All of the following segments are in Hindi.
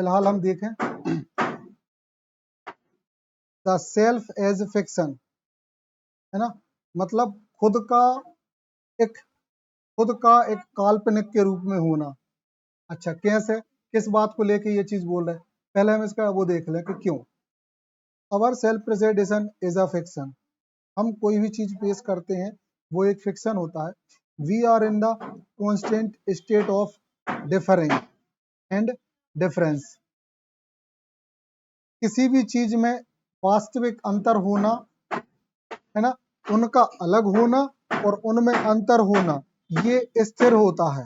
फिलहाल हम देखें द सेल्फ एज फिक्शन, है ना, मतलब खुद का एक काल्पनिक के रूप में होना। अच्छा, कैसे, किस बात को लेके ये चीज बोल रहे हैं, पहले हम इसका वो देख लें कि क्यों। Our self presentation is a fiction, हम कोई भी चीज पेश करते हैं वो एक फिक्शन होता है। We are in the constant state of differing and difference, किसी भी चीज में वास्तविक अंतर होना, है ना, उनका अलग होना और उनमें अंतर होना, ये स्थिर होता है।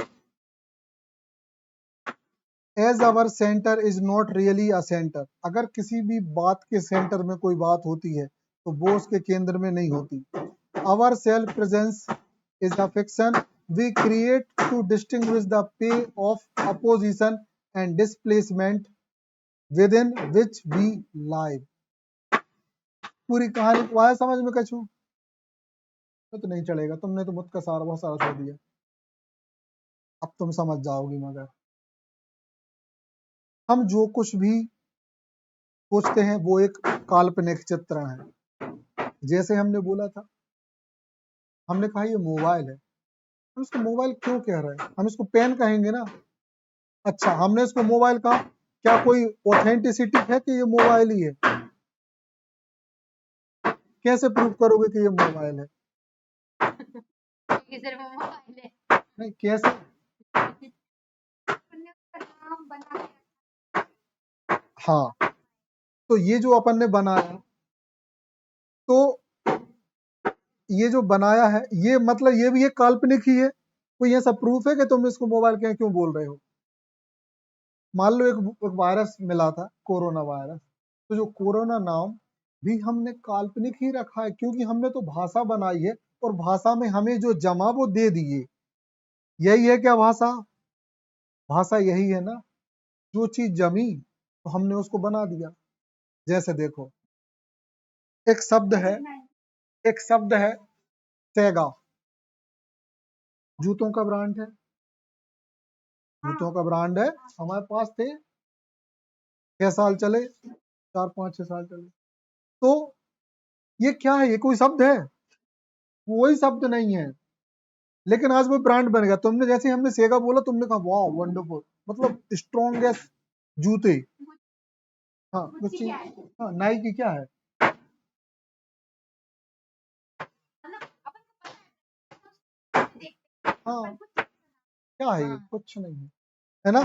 As our centre is not really a centre, अगर किसी भी बात के सेंटर में कोई बात होती है तो वो उसके केंद्र में नहीं होती। Our self presence is a fiction we create to distinguish the play of opposition and displacement within which we live. पूरी कहानी को आया समझ में कछू? तो नहीं चलेगा, तुमने तो मुझका सारा बहुत सारा छोड़ दिया, अब तुम समझ जाओगी। मगर हम जो कुछ भी सोचते हैं वो एक काल्पनिक चित्र है। जैसे हमने बोला था, हमने कहा ये मोबाइल है, हम इसको मोबाइल क्यों कह रहे हैं, हम इसको पेन कहेंगे ना। अच्छा, हमने इसको मोबाइल कहा, क्या कोई ऑथेंटिसिटी है कि ये मोबाइल ही है? कैसे प्रूव करोगे कि ये मोबाइल है? नहीं, कैसे? हाँ, तो ये जो अपन ने बनाया, तो ये जो बनाया है ये मतलब ये भी एक काल्पनिक ही है। कोई ऐसा प्रूफ है कि तुम इसको मोबाइल के क्यों बोल रहे हो? मान लो एक वायरस मिला था, कोरोना वायरस, तो जो कोरोना नाम भी हमने काल्पनिक ही रखा है, क्योंकि हमने तो भाषा बनाई है और भाषा में हमें जो जमा वो दे दिए। यही है क्या भाषा? भाषा यही है ना, जो चीज जमी तो हमने उसको बना दिया। जैसे देखो, एक शब्द है, एक शब्द है सेगा, जूतों का ब्रांड है, जूतों का ब्रांड है, हमारे पास थे 6 साल चले, 4 5 6 साल चले। तो ये क्या है, ये कोई शब्द है? कोई शब्द नहीं है, लेकिन आज वो ब्रांड बन गया। तुमने जैसे हमने सेगा बोला, तुमने कहा वाह वंडरफुल, मतलब स्ट्रॉन्गेस्ट जूते। हाँ, कुछ चीज, हाँ, नाइकी क्या है? हाँ, क्या है ये? कुछ नहीं है, है ना।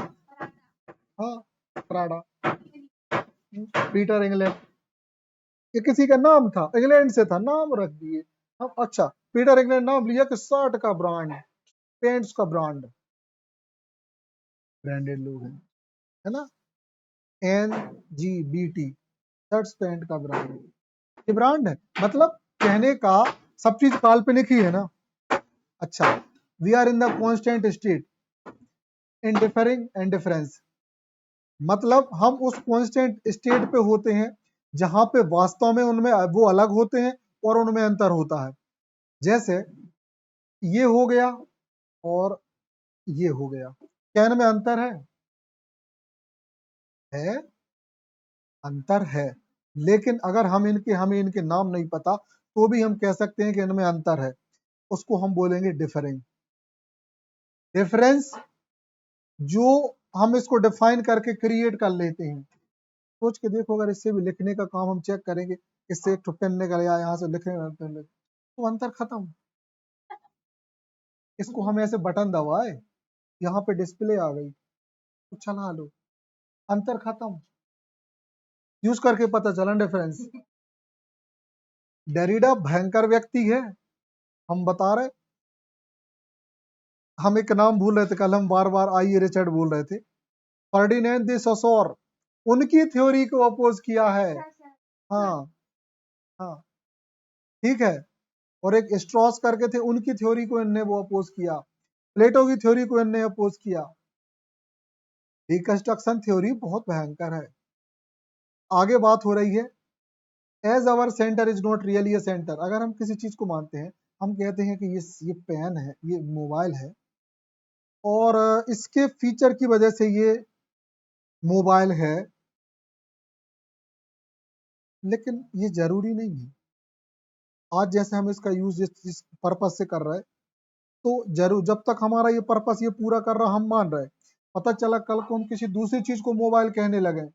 हाँ, प्राडा, पीटर इंग्लैंड, ये किसी का नाम था, इंग्लैंड से था, नाम रख दिए। हाँ, अच्छा, पीटर इंग्लैंड नाम लिया कि शर्ट का ब्रांड, पेंट्स का ब्रांड, ब्रांडेड लोग हैं, है ना। NGBT, शर्ट्स पैंट का ब्रांड, ये ब्रांड है। मतलब कहने का सब चीज काल्पनिक ही है ना। अच्छा, we are in the constant state in differing and difference, मतलब हम उस कॉन्स्टेंट स्टेट पे होते हैं जहां पे वास्तव में उनमें वो अलग होते हैं और उनमें अंतर होता है। जैसे ये हो गया और ये हो गया, क्या इनमें अंतर है? है, अंतर है, लेकिन अगर हमें इनके नाम नहीं पता तो भी हम कह सकते हैं कि इनमें अंतर है, उसको हम बोलेंगे डिफरिंग। डिफरेंस जो हम इसको डिफाइन करके क्रिएट कर लेते हैं। सोच के देखो, अगर इससे भी लिखने का काम हम चेक करेंगे, इससे एक पेन निकल गया, यहाँ से लिखने तो अंतर खत्म। इसको हम ऐसे बटन दबाए, यहाँ पे डिस्प्ले आ गई, तो चला लो, अंतर खत्म, यूज करके पता चला डिफरेंस। डेरिडा भयंकर व्यक्ति है, हम बता रहे, हम एक नाम भूल रहे थे कल, हम बार बार आई रिचर्ड बोल रहे थे, फर्डिनेंड दे सोसोर, उनकी थ्योरी को अपोज किया है। हाँ, हाँ, ठीक है। और एक स्ट्रॉस करके थे, उनकी थ्योरी को इनने वो अपोज किया, प्लेटो की थ्योरी को इनने अपोज किया। रिकंस्ट्रक्शन थ्योरी बहुत भयंकर है। आगे बात हो रही है, as our centre is not really a centre, अगर हम किसी चीज को मानते हैं, हम कहते हैं कि ये पेन है, ये मोबाइल है, और इसके फीचर की वजह से ये मोबाइल है, लेकिन ये जरूरी नहीं है। आज जैसे हम इसका यूज जिस पर्पज से कर रहे हैं, तो जरूर जब तक हमारा ये पर्पस ये पूरा कर रहा हम मान रहे, पता चला कल को हम किसी दूसरी चीज को मोबाइल कहने लगे,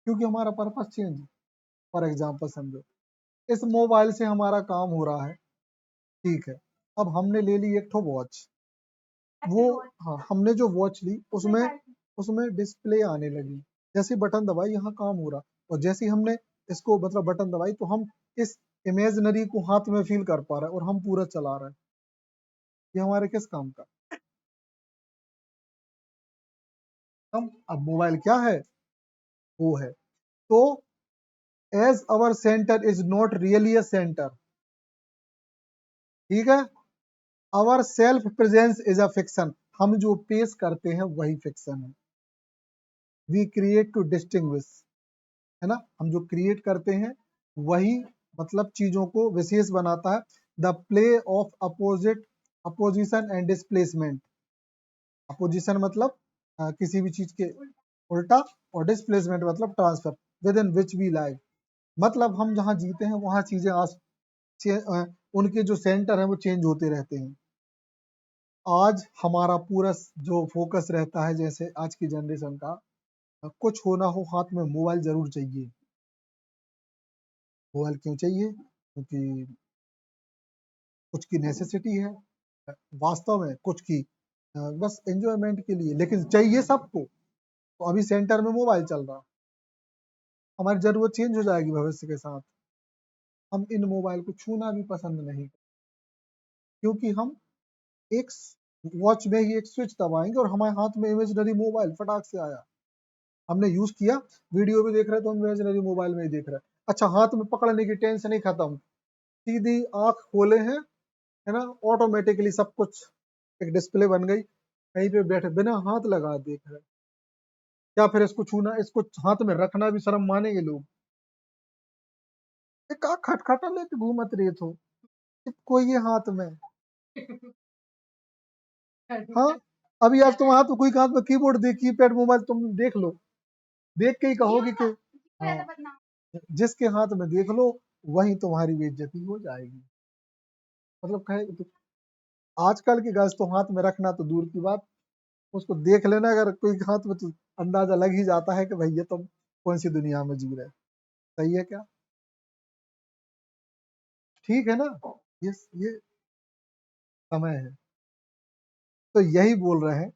क्योंकि हमारा पर्पस चेंज। फॉर एग्जाम्पल समझो, इस मोबाइल से हमारा काम हो रहा है, ठीक है। अब हमने ले ली एक ठो वॉच, वो, हाँ, हमने जो वॉच ली उसमें उसमें डिस्प्ले आने लगी, जैसे बटन दबाई यहाँ काम हो रहा, और जैसे ही हमने इसको मतलब बटन दबाई तो हम इस इमेजनरी को हाथ में फील कर पा रहे हैं और हम पूरा चला रहे हैं। ये हमारे किस काम का? हम अब मोबाइल क्या है, वो है। तो as our centre is not really a centre, ठीक है, our self presence is a fiction, हम जो पेश करते हैं वही फिक्शन है। वी क्रिएट टू डिस्टिंग्विश, है ना, हम जो क्रिएट करते हैं वही मतलब चीजों को विशेष बनाता है। The play of opposite, opposition and displacement, opposition मतलब किसी भी चीज के उल्टा, और डिस्प्लेसमेंट मतलब transfer, within which we live, मतलब हम जहाँ जीते हैं वहाँ चीजें उनके जो सेंटर है वो चेंज होते रहते हैं। आज हमारा पूरा जो फोकस रहता है, जैसे आज की जनरेशन का, कुछ होना हो हाथ में मोबाइल जरूर चाहिए। मोबाइल क्यों चाहिए? क्योंकि कुछ की नेसेसिटी है, वास्तव में कुछ की बस एंजॉयमेंट के लिए, लेकिन चाहिए सबको। तो अभी सेंटर में मोबाइल चल रहा, हमारी जरूरत चेंज हो जाएगी भविष्य के साथ। हम इन मोबाइल को छूना भी पसंद नहीं, क्योंकि हम एक वॉच में ही एक स्विच दबाएंगे और हमारे हाथ में इमेजनरी मोबाइल फटाक से आया, हमने यूज किया, वीडियो भी देख रहे तो हम इमेजनरी मोबाइल में ही देख रहे हैं। अच्छा, हाथ में पकड़ने की टेंशन ही खत्म, सीधी आंख खोले हैं, है ना, ऑटोमेटिकली सब कुछ एक डिस्प्ले बन गई, कहीं पे बैठे बिना हाथ लगा देख रहे। क्या फिर इसको छूना, इसको हाथ में रखना भी शर्म मानेंगे लोग? ये का खटखटा लेके घूमत रहे तो कोई ये हाथ में, हाँ, अभी आज तुम हाथ में कोई हाथ में कीबोर्ड दे, कीपैड मोबाइल तुम देख लो, देख के ही कहोगे कि हाँ, जिसके हाथ में देख लो वही तुम्हारी बेइज्जती हो जाएगी। मतलब कहे तो आजकल की गर्ल्स तो हाथ में रखना तो दूर की बात, उसको देख लेना अगर कोई हाथ में, तो अंदाजा लग ही जाता है कि भैया तुम कौन सी दुनिया में जी रहे। सही है क्या? ठीक है ना? ये समय है, तो यही बोल रहे हैं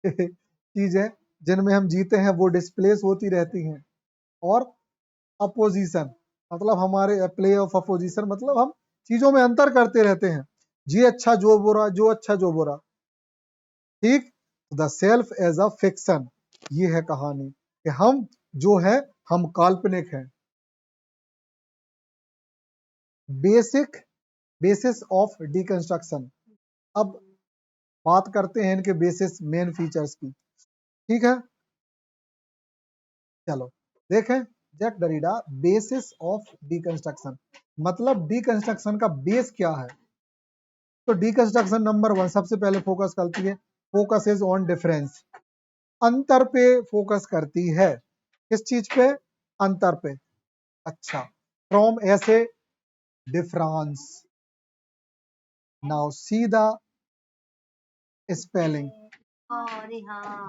चीजें जिनमें हम जीते हैं वो डिस्प्लेस होती रहती हैं, और अपोजिशन मतलब हमारे प्ले ऑफ अपोजिशन मतलब हम चीजों में अंतर करते रहते हैं, जी अच्छा जो बुरा, जो अच्छा जो बुरा, ठीक। The self as a fiction, ये है कहानी कि हम जो है हम काल्पनिक हैं। बेसिक बेसिस ऑफ डिकंस्ट्रक्शन, अब बात करते हैं इनके बेसिस मेन फीचर्स की, ठीक है। चलो देखें, जैक डरीडा, बेसिस ऑफ डिकंस्ट्रक्शन, मतलब डिकंस्ट्रक्शन का बेस क्या है। तो डिकंस्ट्रक्शन नंबर वन सबसे पहले फोकस करती है, फोकस इज ऑन डिफरेंस, अंतर पे फोकस करती है। किस चीज पे? अंतर पे। अच्छा, फ्रॉम ऐसे difference, now see the spelling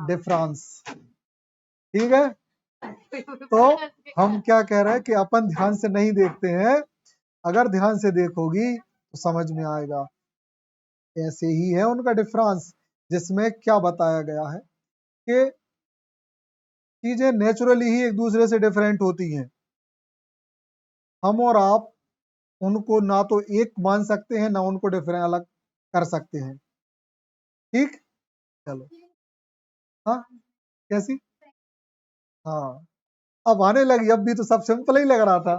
difference, ठीक है। तो हम क्या कह रहे हैं कि अपन ध्यान से नहीं देखते हैं, अगर ध्यान से देखोगी तो समझ में आएगा। ऐसे ही है उनका डिफरेंस, जिसमें क्या बताया गया है कि चीजें नेचुरली ही एक दूसरे से डिफरेंट होती हैं, हम और आप उनको ना तो एक मान सकते हैं ना उनको डिफरेंट अलग कर सकते हैं, ठीक। चलो, हाँ, कैसी? हाँ, अब आने लगी, अब भी तो सब सिंपल ही लग रहा था।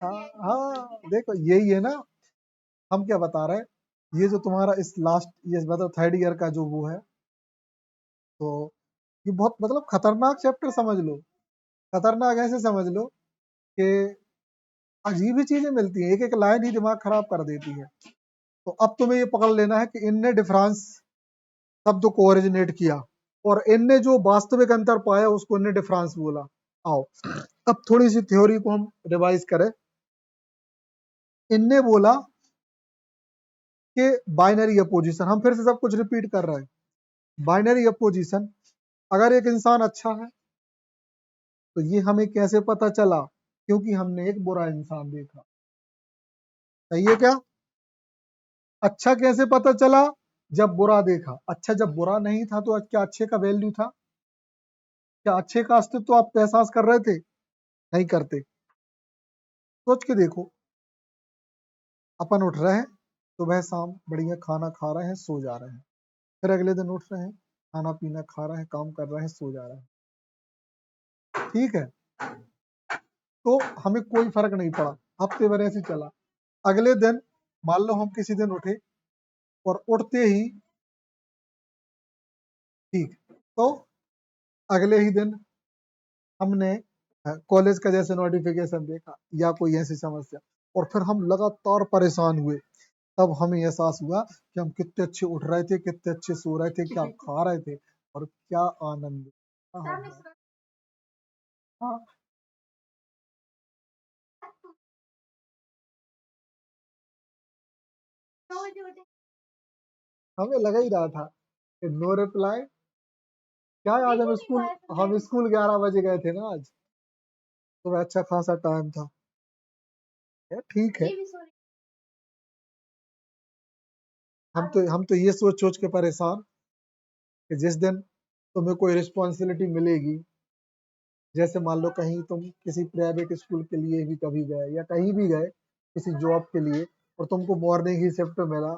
हाँ हाँ, देखो यही है ना, हम क्या बता रहे हैं, ये जो तुम्हारा इस लास्ट, ये मतलब थर्ड ईयर का जो वो है, तो ये बहुत मतलब खतरनाक चैप्टर समझ लो, खतरनाक ऐसे समझ लो कि अजीब ही चीजें मिलती हैं, एक एक लाइन ही दिमाग खराब कर देती है। तो अब तुम्हें ये पकड़ लेना है कि इनने डिफरेंस शब्द को ओरिजिनेट किया, और इनने जो वास्तविक अंतर पाया उसको इनने डिफरेंस बोला। आओ अब थोड़ी सी थ्योरी को हम रिवाइज करें। इनने बोला कि बाइनरी अपोजिशन, हम फिर से सब कुछ रिपीट कर रहे हैं। बाइनरी अपोजिशन, अगर एक इंसान अच्छा है तो ये हमें कैसे पता चला? क्योंकि हमने एक बुरा इंसान देखा। सही है क्या? अच्छा कैसे पता चला? जब बुरा देखा। अच्छा जब बुरा नहीं था तो क्या अच्छे का वैल्यू था? क्या अच्छे का अस्तित्व आप एहसास कर रहे थे? नहीं करते। सोच के देखो, अपन उठ रहे हैं सुबह शाम, बढ़िया खाना खा रहे हैं, सो जा रहे हैं, फिर अगले दिन उठ रहे हैं, खाना पीना खा रहे हैं, काम कर रहे हैं, सो जा रहे हैं। ठीक है, तो हमें कोई फर्क नहीं पड़ा, हफ्ते भर ऐसे चला। अगले दिन मान लो हम किसी दिन उठे और उठते ही, ठीक, तो अगले ही दिन हमने कॉलेज का जैसे नोटिफिकेशन देखा या कोई ऐसी समस्या, और फिर हम लगातार परेशान हुए। तब हमें एहसास हुआ कि हम कितने अच्छे उठ रहे थे, कितने अच्छे सो रहे थे, क्या खा रहे थे, और क्या आनंद। हाँ, हाँ, हमें लगा ही रहा था कि नो रिप्लाई। क्या है, आज हम स्कूल 11 बजे गए थे ना आज, तो अच्छा खासा टाइम था। ठीक है, हम तो ये सोच सोच के परेशान कि जिस दिन तुम्हें कोई रिस्पॉन्सिबिलिटी मिलेगी, जैसे मान लो कहीं तुम किसी प्राइवेट स्कूल के लिए भी कभी गए या कहीं भी गए किसी जॉब के लिए, और तुमको मॉर्निंग ही शिफ्ट मिला,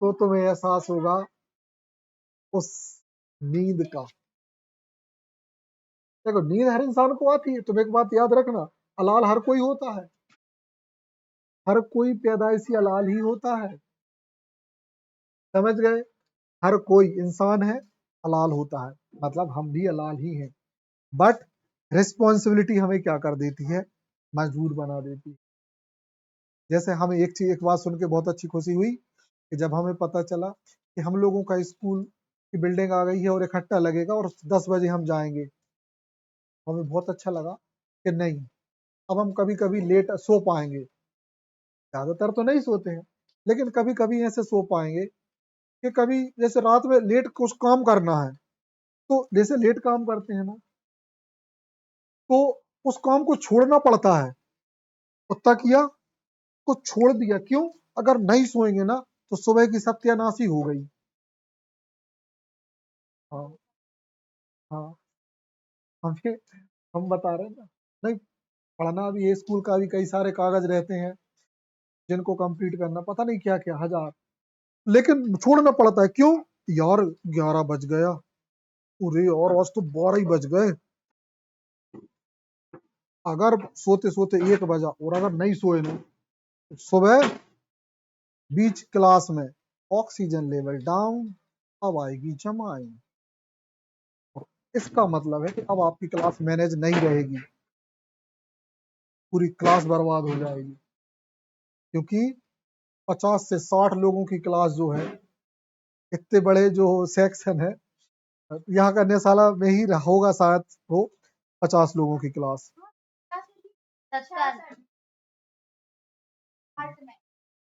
तो तुम्हें एहसास होगा उस नींद का। देखो, नींद हर इंसान को आती है, तुम एक बात याद रखना, हलाल हर कोई होता है, हर कोई पैदाइशी हलाल ही होता है। समझ गए? हर कोई इंसान है, हलाल होता है, मतलब हम भी हलाल ही हैं। बट रिस्पॉन्सिबिलिटी हमें क्या कर देती है? मजबूर बना देती है। जैसे हमें एक चीज, एक बात सुन के बहुत अच्छी खुशी हुई कि जब हमें पता चला कि हम लोगों का स्कूल की बिल्डिंग आ गई है और इकट्ठा लगेगा और 10 बजे हम जाएंगे, हमें बहुत अच्छा लगा कि नहीं, अब हम कभी कभी लेट सो पाएंगे। ज्यादातर तो नहीं सोते हैं, लेकिन कभी कभी ऐसे सो पाएंगे कि कभी जैसे रात में लेट कुछ काम करना है, तो जैसे लेट काम करते हैं ना, तो उस काम को छोड़ना पड़ता है। कुत्ता किया को छोड़ दिया, क्यों? अगर नहीं सोएंगे ना तो सुबह की सत्यानाशी हो गई। हाँ, हाँ, हमें, हम बता रहे हैं ना, नहीं, पढ़ना भी है, स्कूल का भी कई सारे कागज रहते हैं जिनको कंप्लीट करना, पता नहीं क्या क्या हजार, लेकिन छोड़ना पड़ता है। क्यों? यार 11 बज गया, अरे यार आज तो 12 ही बज गए। अगर सोते सोते 1 बजा और अगर नहीं सोए ना, तो सुबह बीच क्लास में ऑक्सीजन लेवल डाउन, अब आएगी जमाई, और इसका मतलब है कि अब आपकी क्लास मैनेज नहीं रहेगी, पूरी क्लास बर्बाद हो जाएगी। क्योंकि 50 से 60 लोगों की क्लास जो है, इतने बड़े जो सेक्शन है, यहाँ का निशाला में ही होगा शायद वो 50 लोगों की क्लास।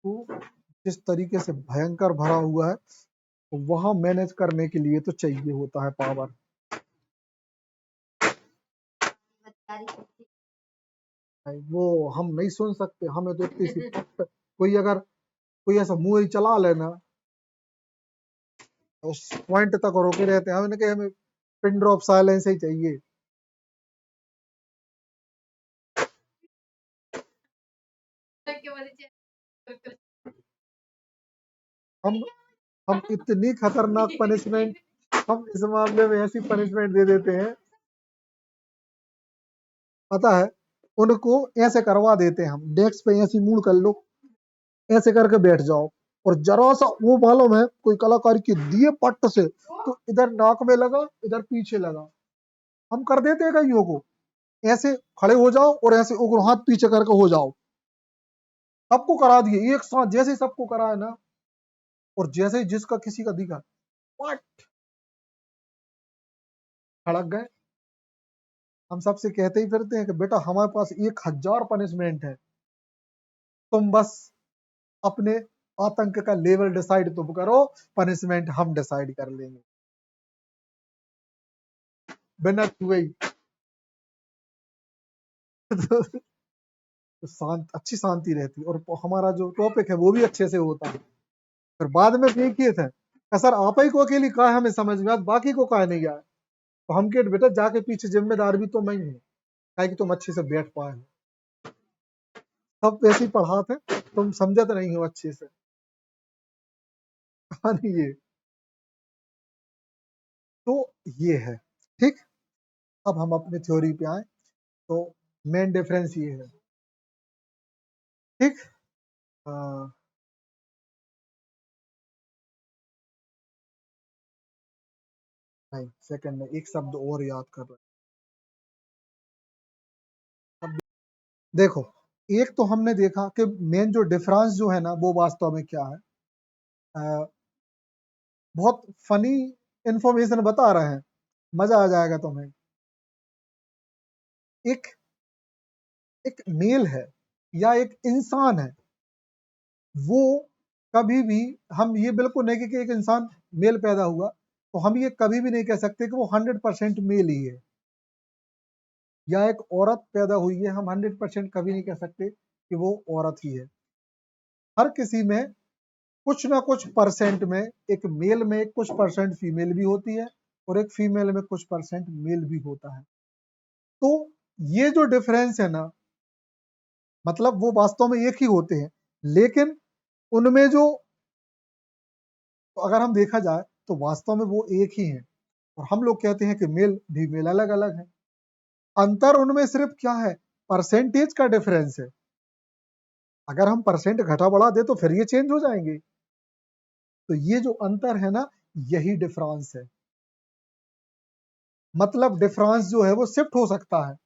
तो जिस तरीके से भयंकर भरा हुआ है, तो वहां मैनेज करने के लिए तो चाहिए होता है पावर। वो हम नहीं सुन सकते, हमें तो इतनी सी कोई अगर कोई ऐसा मुंह ही चला लेना, उस पॉइंट तक रोके रहते हैं, हमने कहा हमें पिन ड्रॉप साइलेंस ही चाहिए। हम हम इतनी खतरनाक पनिशमेंट, हम इस मामले में ऐसी पनिशमेंट दे देते हैं, पता है, उनको ऐसे करवा देते हैं, हम डेस्क पे ऐसी मूड कर लो, ऐसे करके बैठ जाओ, और जरा सा वो मालूम है कोई कलाकारी की दिए पट्ट से, तो इधर नाक में लगा, इधर पीछे लगा। हम कर देते हैं कईयों को, ऐसे खड़े हो जाओ और ऐसे उग्र हाथ पीछे करके हो जाओ। सबको करा दिए एक साथ, जैसे ही सबको कराया ना, और जैसे ही जिसका किसी का दिखा, व्हाट, खड़क गए। हम सबसे कहते ही फिरते हैं कि बेटा हमारे पास 1000 पनिशमेंट है, तुम बस अपने आतंक का लेवल डिसाइड तुम करो, पनिशमेंट हम डिसाइड कर लेंगे। बिना छुए ही तो अच्छी शांति रहती और हमारा जो टॉपिक है वो भी अच्छे से होता है। फिर बाद में देखिए थे सर आप ही को अकेली कहा हमें समझ में आया, बाकी को कहा नहीं आया। तो हम कहे बेटा जाके पीछे जिम्मेदार भी तो मैं हूँ, ताकि कि तुम अच्छे से बैठ पाए। सब ऐसे ही पढ़ाते, तुम समझत नहीं हो अच्छे से कहानी ये। तो ये है, ठीक। अब हम अपने थ्योरी पे आए, तो मेन डिफरेंस ये है, ठीक। नहीं सेकंड में एक शब्द और याद कर रहे हैं। अब देखो, एक तो हमने देखा कि मेन जो डिफरेंस जो है ना वो वास्तव में क्या है। बहुत फनी इंफॉर्मेशन बता रहे हैं, मजा आ जाएगा तुम्हें। एक एक मेल है या एक इंसान है, वो कभी भी, हम ये बिल्कुल नहीं कि एक इंसान मेल पैदा हुआ तो हम ये कभी भी नहीं कह सकते कि वो 100% मेल ही है, या एक औरत पैदा हुई है, हम 100% कभी नहीं कह सकते कि वो औरत ही है। हर किसी में कुछ ना कुछ परसेंट में, एक मेल में कुछ परसेंट फीमेल भी होती है और एक फीमेल में कुछ परसेंट मेल भी होता है। तो ये जो डिफरेंस है ना, मतलब वो वास्तव में एक ही होते हैं, लेकिन उनमें जो, तो अगर हम देखा जाए तो वास्तव में वो एक ही हैं, और हम लोग कहते हैं कि मेल फीमेल अलग अलग है। अंतर उनमें सिर्फ क्या है, परसेंटेज का डिफरेंस है। अगर हम परसेंट घटा बढ़ा दे तो फिर ये चेंज हो जाएंगे। तो ये जो अंतर है ना, यही डिफरेंस है। मतलब डिफरेंस जो है वो शिफ्ट हो सकता है,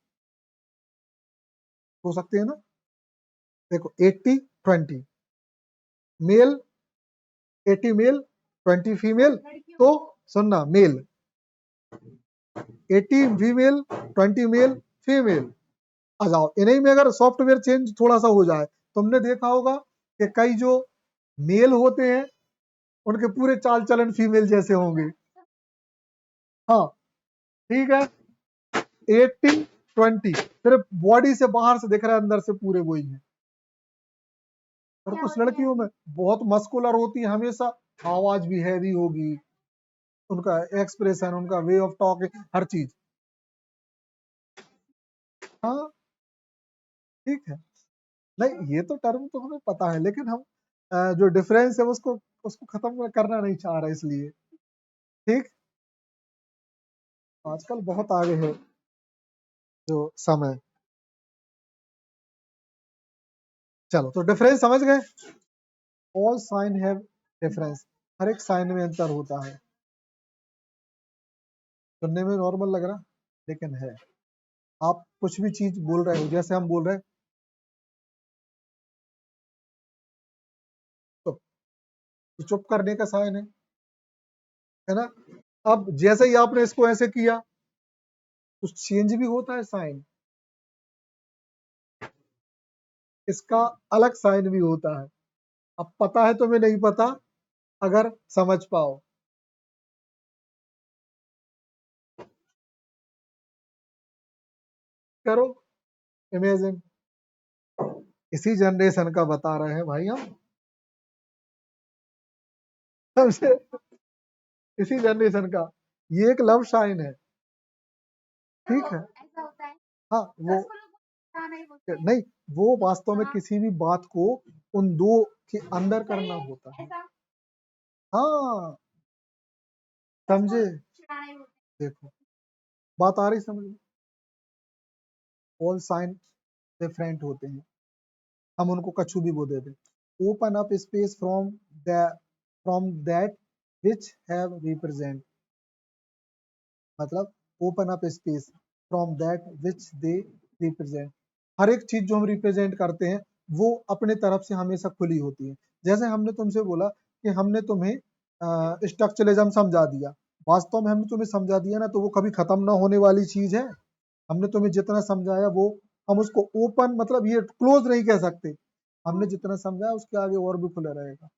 हो सकते हैं ना। देखो 80-20 मेल, 80 मेल 20 फीमेल, तो सुनना, मेल 80 फीमेल 20 मेल फीमेल। आ जाओ इन्हीं में अगर सॉफ्टवेयर चेंज थोड़ा सा हो जाए, तुमने देखा होगा कि कई जो मेल होते हैं उनके पूरे चाल चलन फीमेल जैसे होंगे। हाँ ठीक है, 80-20 सिर्फ बॉडी से बाहर से दिख रहा है, अंदर से पूरे वही है। और कुछ लड़कियों में बहुत मस्कुलर होती है हमेशा, आवाज भी हैवी होगी, उनका एक्सप्रेशन, उनका वे ऑफ टॉकिंग, हर चीज। हाँ ठीक है, नहीं ये तो टर्म तो हमें पता है, लेकिन हम जो डिफरेंस है उसको उसको खत्म करना नहीं चाह रहे, इसलिए ठीक। आजकल बहुत आगे है जो समय। चलो तो डिफरेंस समझ गए। ऑल साइन हैव डिफरेंस, हर एक साइन में अंतर होता है। सुनने में नॉर्मल लग रहा, लेकिन है। आप कुछ भी चीज बोल रहे हो, जैसे हम बोल रहे हैं तो चुप करने का साइन है ना। अब जैसे ही आपने इसको ऐसे किया तो चेंज भी होता है साइन, इसका अलग साइन भी होता है। अब पता है तुम्हें, नहीं पता, अगर समझ पाओ। करो इमेजिन, इसी जनरेशन का बता रहे हैं भाई हम, समझे, इसी जनरेशन का। ये एक लव साइन है, ठीक है। हाँ वो नहीं, वो वास्तव में किसी भी बात को उन दो के अंदर करना होता है। हाँ समझे, देखो बात आ रही समझ में। ऑल साइन डिफरेंट होते हैं, हम उनको कछु भी बोल देते हैं। Open up space from that which have represent, मतलब open up space from that which they represent. हर एक चीज जो हम रिप्रेजेंट करते हैं वो अपने तरफ से हमेशा खुली होती है। जैसे हमने तुमसे बोला कि हमने तुम्हें स्ट्रक्चरलिज्म समझा दिया। वास्तव में हमने तुम्हें समझा दिया ना, तो वो कभी खत्म ना होने वाली चीज है। हमने तुम्हें जितना समझाया वो हम उसको ओपन मतलब ये क्लोज नहीं कह सकते। हमने जितना समझाया उसके आगे और भी खुला रहेगा।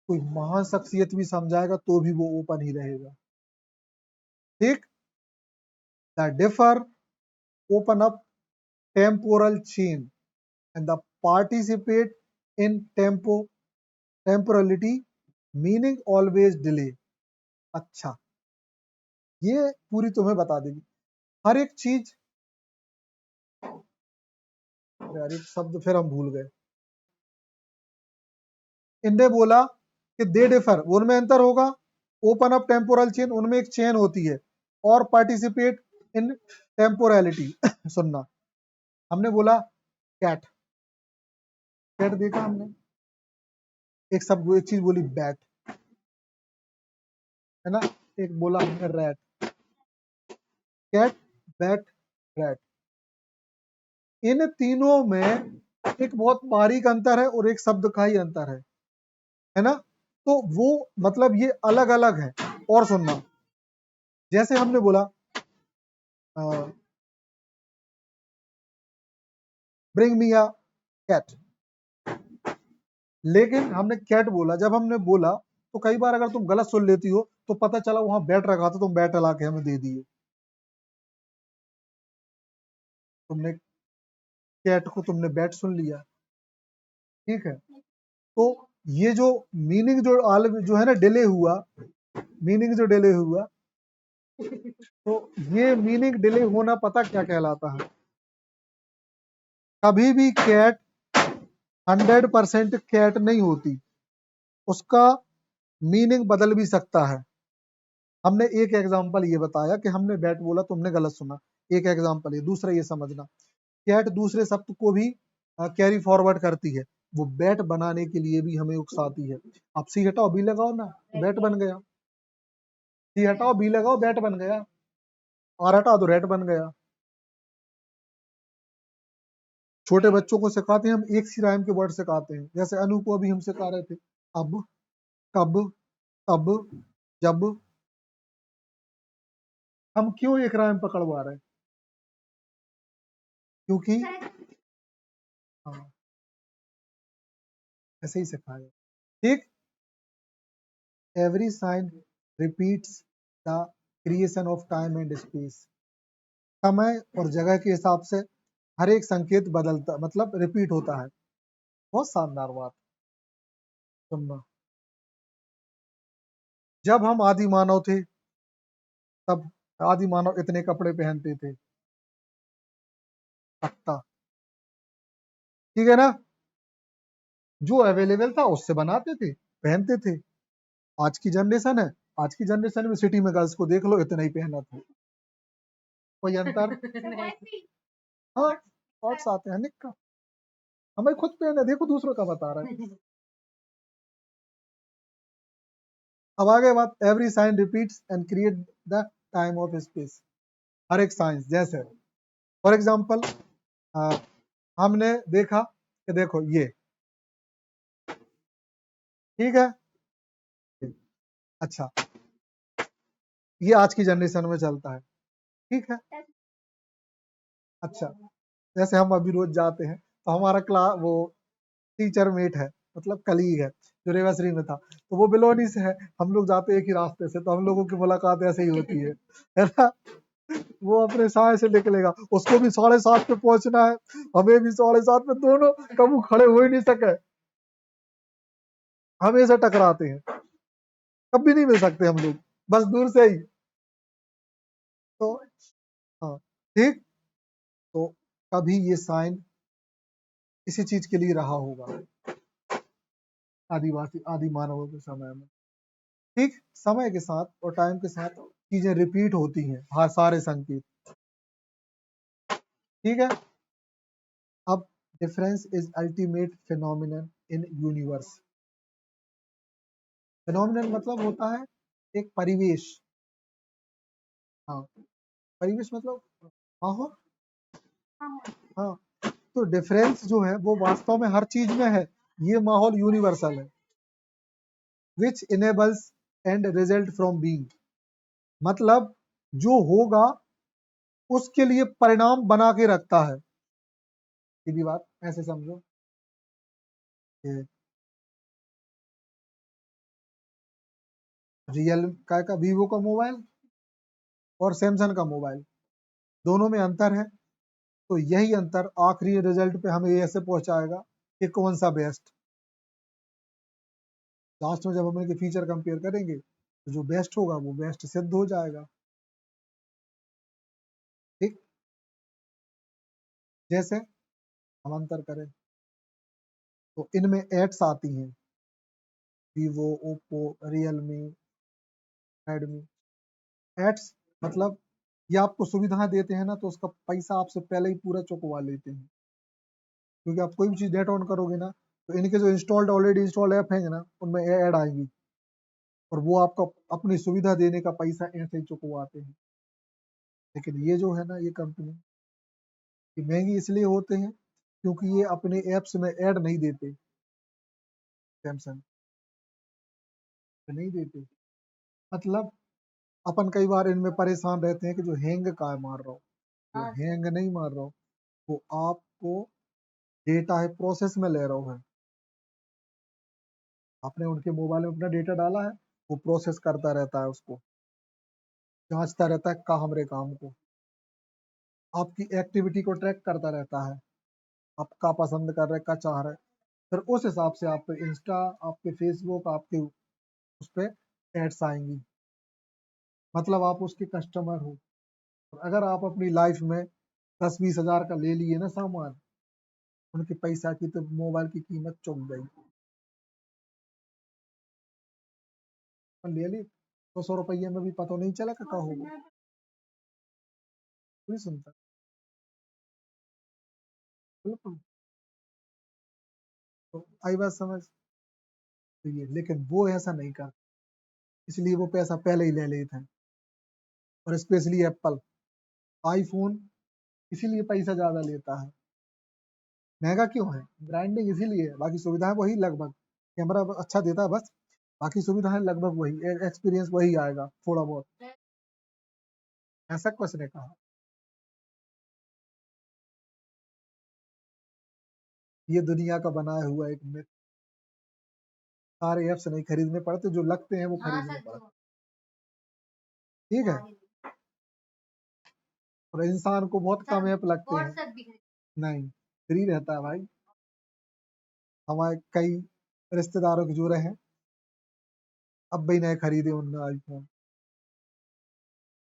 कोई महान शख्सियत भी समझाएगा तो भी वो ओपन ही रहेगा। ठीक, the differ open up temporal chain and the participate in temporality meaning always delay. अच्छा, ये पूरी तुम्हें बता देगी हर एक चीज। यार एक शब्द फिर हम भूल गए। इनने बोला कि दे डिफर, उनमें अंतर होगा। ओपन अप टेम्पोरल चेन, उनमें एक चेन होती है। और पार्टिसिपेट इन टेम्पोरलिटी सुनना, हमने बोला कैट, कैट देखा हमने। एक शब्द एक चीज बोली बैट, है ना। एक बोला हमने रैट, कैट, बैट, रैट। इन तीनों में एक बहुत बारीक अंतर है और एक शब्द का ही अंतर है ना। तो वो मतलब ये अलग अलग है। और सुनना, जैसे हमने बोला ब्रिंग मी अ कैट, लेकिन हमने कैट बोला। जब हमने बोला तो कई बार अगर तुम गलत सुन लेती हो तो पता चला वहां बैट रखा था, तुम बैट ला के हमें दे दिए। तुमने कैट को तुमने बैट सुन लिया। ठीक है, तो ये जो मीनिंग जो है ना डिले हुआ, मीनिंग जो डिले हुआ, तो ये मीनिंग डिले होना पता क्या कहलाता है। कभी भी कैट 100% कैट नहीं होती, उसका मीनिंग बदल भी सकता है। हमने एक एग्जांपल ये बताया कि हमने बैट बोला, तुमने गलत सुना। एक एग्जांपल ये, दूसरा ये समझना, कैट दूसरे शब्द को भी कैरी फॉरवर्ड करती है। वो बैट बनाने के लिए भी हमें उकसाती है। अब सी हटाओ बी लगाओ ना, बैट बन गया। सी हटाओ बी लगाओ, बैट बन गया। और हटा दो, रेट बन गया। छोटे बच्चों को सिखाते हैं हम, एक सी राइम के वर्ड सिखाते हैं। जैसे अनु को अभी हम सिखा रहे थे, अब, कब, तब, जब। हम क्यों एक राइम पकड़वा रहे हैं? क्योंकि हाँ, ऐसे ही सिखाया। ठीक, every sign repeats the creation of time and space. समय और जगह के हिसाब से हर एक संकेत बदलता मतलब रिपीट होता है। बहुत शानदार बात। सुनना, जब हम आदि मानव थे तब आदि मानव इतने कपड़े पहनते थे, तख्ता, ठीक है ना। जो अवेलेबल था उससे बनाते थे, पहनते थे। आज की जनरेशन है, आज की जनरेशन में सिटी में गर्ल्स को देख लो, इतना ही पहना था। कोई अंतर? हाँ, थॉट्स आते हैं निक का, हमें खुद पहने, देखो दूसरों का बता रहा है। अब आगे बात, every sign repeats and create the time of space. हर एक साइंस, जैसे फॉर एग्जाम्पल हमने देखा कि देखो ये, ठीक है। अच्छा, ये आज की जनरेशन में चलता है, ठीक है। अच्छा, जैसे हम अभी रोज जाते हैं तो हमारा क्लास वो टीचर मेट है, मतलब कलीग है, जो रेवाश्री में था, तो वो बिलोनी से है। हम लोग जाते एक ही रास्ते से, तो हम लोगों की मुलाकात ऐसे ही होती है ना। वो अपने साय से निकलेगा, उसको भी 7:30 पे पहुंचना है, हमें भी 7:30 पे, दोनों कभी खड़े हो ही नहीं सके, हमेशा टकराते हैं, कभी नहीं मिल सकते हम लोग, बस दूर से ही। तो हाँ, ठीक, तो कभी ये साइन किसी चीज के लिए रहा होगा आदिवासी आदि मानवों के समय में। ठीक, समय के साथ और टाइम के साथ चीजें रिपीट होती हैं, हाँ सारे संकेत, ठीक है। अब difference is ultimate phenomenon in universe. Phenomenon मतलब होता है एक परिवेश। हाँ, परिवेश मतलब माहौल। हाँ, तो डिफरेंस जो है वो वास्तव में हर चीज में है। ये माहौल यूनिवर्सल है। विच enables and result from being, मतलब जो होगा उसके लिए परिणाम बना के रखता है। सीधी बात ऐसे समझो कि रियल का वीवो का मोबाइल और सैमसंग का मोबाइल, दोनों में अंतर है, तो यही अंतर आखिरी रिजल्ट पे हमें ऐसे पहुंचाएगा कि कौन सा बेस्ट। लास्ट में जब हम इनके फीचर कंपेयर करेंगे तो जो बेस्ट होगा वो बेस्ट सिद्ध हो जाएगा। ठीक, जैसे हम अंतर करें तो इनमें एड्स आती हैं, Vivo, Oppo, Realme, Redmi. Ads मतलब ये आपको सुविधा देते हैं ना, तो उसका पैसा आपसे पहले ही पूरा चुकवा लेते हैं, क्योंकि आप कोई भी चीज नेट ऑन करोगे ना तो इनके जो इंस्टॉल्ड ऑलरेडी इंस्टॉल्ड ऐप हैं ना उनमें ऐड आएंगी, और वो आपका अपनी सुविधा देने का पैसा ऐसे ही चुकवाते हैं। लेकिन ये जो है ना, ये कंपनी ये महंगी इसलिए होते हैं क्योंकि ये अपने ऐप्स में ऐड नहीं देते, सैमसंग नहीं देते। मतलब अपन कई बार इनमें परेशान रहते हैं कि जो हैंग का मार रहा हो, जो हैंग नहीं मार रहा हो, वो आपको डेटा है प्रोसेस में ले रहा है। आपने उनके मोबाइल में अपना डेटा डाला है, वो प्रोसेस करता रहता है, उसको जांचता रहता है काम रे काम को, आपकी एक्टिविटी को ट्रैक करता रहता है, आपका पसंद कर रहे का चाह रहे, फिर उस हिसाब से आप पे इंस्टा, आपके फेसबुक, आपके उस पे एड्स आएंगी, मतलब आप उसके कस्टमर हो। और अगर आप अपनी लाइफ में 10-20 हज़ार का ले लिए ना सामान, उनके पैसा की तो मोबाइल की कीमत चुक गई। ले ली 100 रुपये में भी पता नहीं चला का होगा, कोई सुनता। बिल्कुल, तो आई बात समझ। तो ये लेकिन वो ऐसा नहीं कर, इसलिए वो पैसा पहले ही ले लेते हैं। और स्पेशली एप्पल आईफोन इसीलिए पैसा ज्यादा लेता है। महंगा क्यों है? ब्रांडिंग इसीलिए है, बाकी सुविधाएं वही लगभग, कैमरा अच्छा देता है बस, बाकी सुविधाएं लगभग वही, एक्सपीरियंस वही आएगा थोड़ा बहुत। ऐसा कुछ ने कहा, ये दुनिया का बनाया हुआ एक मिथ। सारे ऐप्स नहीं खरीदने पड़ते, जो लगते हैं वो खरीदने पड़ते। ठीक है, और इंसान को बहुत कम ऐप लगते हैं। नहीं, फ्री रहता है भाई। हमारे कई रिश्तेदारों के जुड़े हैं, अब भी नए खरीदे उनने आईफोन,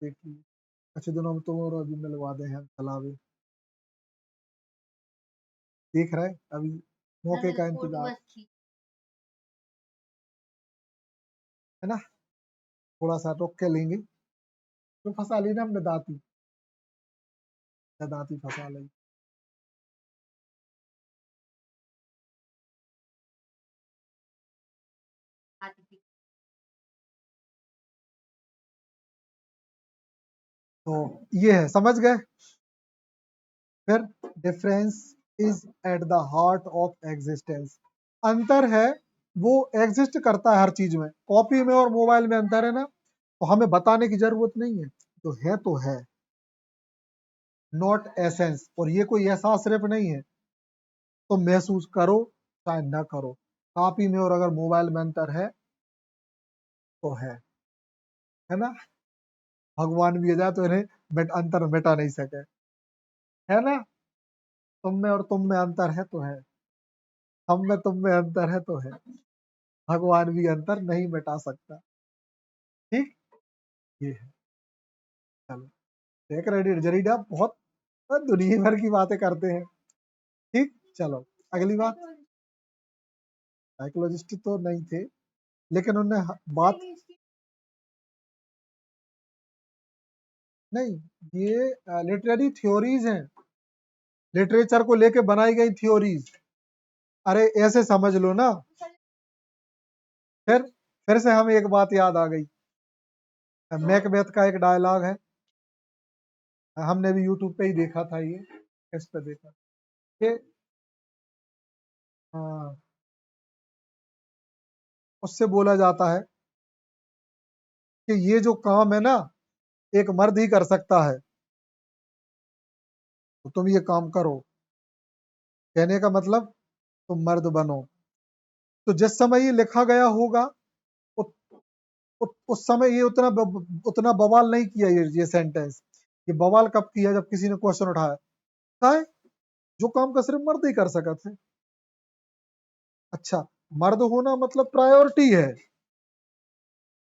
देखिए अच्छे दिनों में तो और अभी मिलवा दे हैं चलावे, देख रहे अभी मौके का इंतजार है ना, थोड़ा सा रोक के लेंगे। तो फंसा ली ना हमने दाती, या दाती फंसा ली। तो ये है, समझ गए? फिर difference is at the heart of existence, अंतर है वो एग्जिस्ट करता है हर चीज में। कॉपी में और मोबाइल में अंतर है ना, तो हमें बताने की जरूरत नहीं है, तो है, नॉट एसेंस। और ये कोई एहसास सिर्फ नहीं है, तो महसूस करो चाहे ना करो। कॉपी में और अगर मोबाइल में अंतर है तो है ना। भगवान भी आ जाए तो इन्हें अंतर मिटा नहीं सके, है ना। तुम में और तुम में अंतर है तो है, हम में तुम में अंतर है तो है, भगवान भी अंतर नहीं मिटा सकता। ठीक, ये है। चलो, देख रहे जरीडा बहुत दुनिया भर की बातें करते हैं। ठीक, चलो अगली बात। साइकोलॉजिस्ट तो नहीं थे, लेकिन उन्होंने बात नहीं, ये लिटरेरी थ्योरीज हैं, लिटरेचर को लेके बनाई गई थ्योरीज। अरे ऐसे समझ लो ना। फिर फिर से हमें एक बात याद आ गई, मैकबेथ का एक डायलॉग है, हमने भी यूट्यूब पे ही देखा था ये, इस पे देखा कि हाँ, उससे बोला जाता है कि ये जो काम है ना एक मर्द ही कर सकता है, तो तुम ये काम करो। कहने का मतलब तुम मर्द बनो। तो जिस समय ये लिखा गया होगा उ, उस समय ये उतना बवाल नहीं किया, ये सेंटेंस। ये बवाल कब किया? जब किसी ने क्वेश्चन उठाया, है जो काम का सिर्फ मर्द ही कर सकते थे। अच्छा, मर्द होना मतलब प्रायोरिटी है,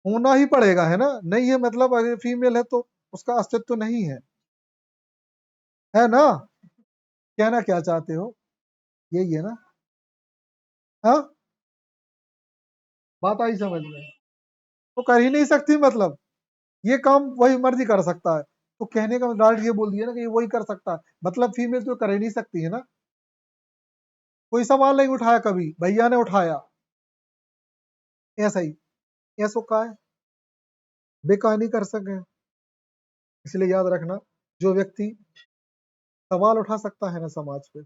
होना ही पड़ेगा, है ना? नहीं है मतलब अगर फीमेल है तो उसका अस्तित्व नहीं है ना? कहना क्या चाहते हो? यही है ना? हाँ, बात आई समझ में? तो कर ही नहीं सकती, मतलब ये काम वही मर्द ही कर सकता है। तो कहने का मतलब ये बोल दिया ना कि ये वही कर सकता है, मतलब फीमेल तो कर ही नहीं सकती, है ना? कोई सवाल नहीं उठाया कभी, भैया ने उठाया, ऐसा ही, ऐसो का है, बेकार नहीं कर सके। इसलिए याद रखना, जो व्यक्ति सवाल उठा सकता है ना समाज पे,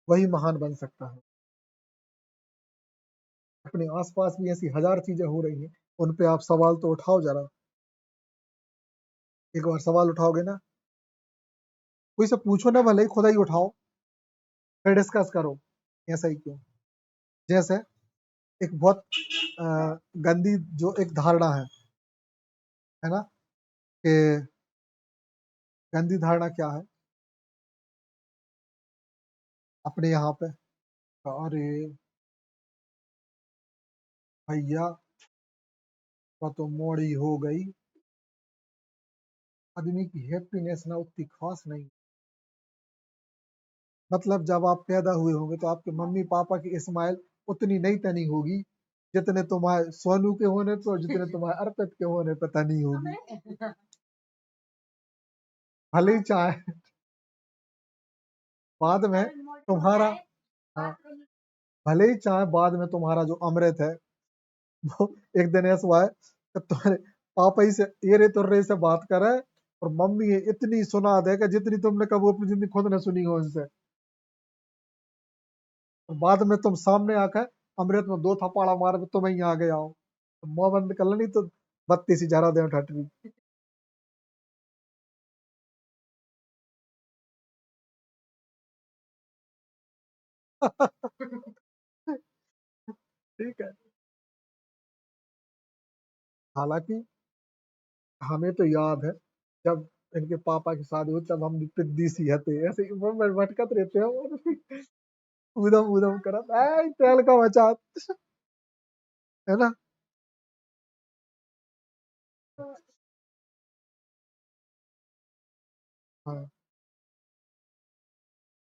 वही महान बन सकता है। अपने आसपास भी ऐसी हजार चीजें हो रही हैं, उन पे आप सवाल तो उठाओ जरा। एक बार सवाल उठाओगे ना, कोई से पूछो ना, भले ही खुद ही उठाओ, फिर डिस्कस करो, ऐसा ही क्यों। जैसे एक बहुत अ, गंदी जो एक धारणा है ना, कि गंदी धारणा क्या है अपने यहाँ पे? अरे भैया का तो मोड़ी हो गई, आदमी की हैप्पीनेस ना उतनी खास नहीं। मतलब जब आप पैदा हुए होंगे तो आपके मम्मी पापा की स्माइल उतनी नहीं तनी होगी जितने तुम्हारे सोनू के होने पे और जितने तुम्हारे अर्पित के होने पे तनी होगी। भले ही चाहे बाद में तुम्हारा, हाँ, भले ही चाहे बाद में तुम्हारा जो अमृत है वो एक दिन ऐसा हुआ है कि तुम्हारे पापा ही से एरे तुर्रे से बात करे और मम्मी इतनी सुना दे कि जितनी तुमने कभी अपनी जिंदगी खुद ने सुनी हो उनसे। और बाद में तुम सामने आकर अमृत में दो थप्पड़ मार के तुम ही आ गए आओ, तो मुंह बंद कर लेनी तो बत्ती सी जरा दे ठटरी। ठीक है। हालांकि हमें तो याद है जब इनके पापा की शादी हुई तब हम पिद्दी सी हते ऐसे ही भटकत रहते हैं और ऊधम ऊधम करत ऐ तेल का बचा, है ना? हाँ,